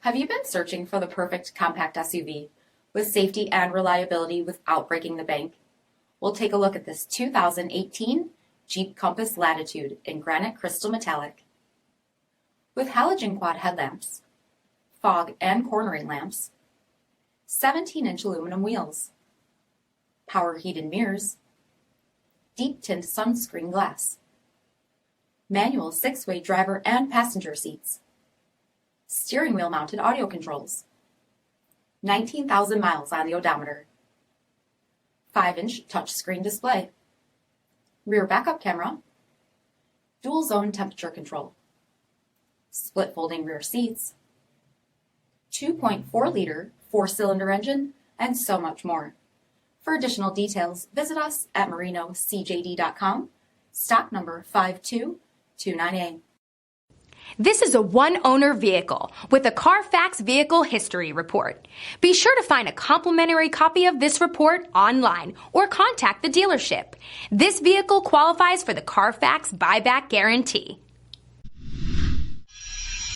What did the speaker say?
Have you been searching for the perfect compact SUV with safety and reliability without breaking the bank? We'll take a look at this 2018 Jeep Compass Latitude in granite crystal metallic. With halogen quad headlamps, fog and cornering lamps, 17-inch aluminum wheels, power heated mirrors, deep tint sunscreen glass, manual 6-way driver and passenger seats, steering wheel mounted audio controls, 19,000 miles on the odometer, 5-inch touchscreen display, rear backup camera, dual zone temperature control, split folding rear seats, 2.4-liter 4-cylinder engine, and so much more. For additional details, visit us at marinocjd.com, stock number 52298. This is a one-owner vehicle with a Carfax Vehicle History Report. Be sure to find a complimentary copy of this report online or contact the dealership. This vehicle qualifies for the Carfax Buyback Guarantee.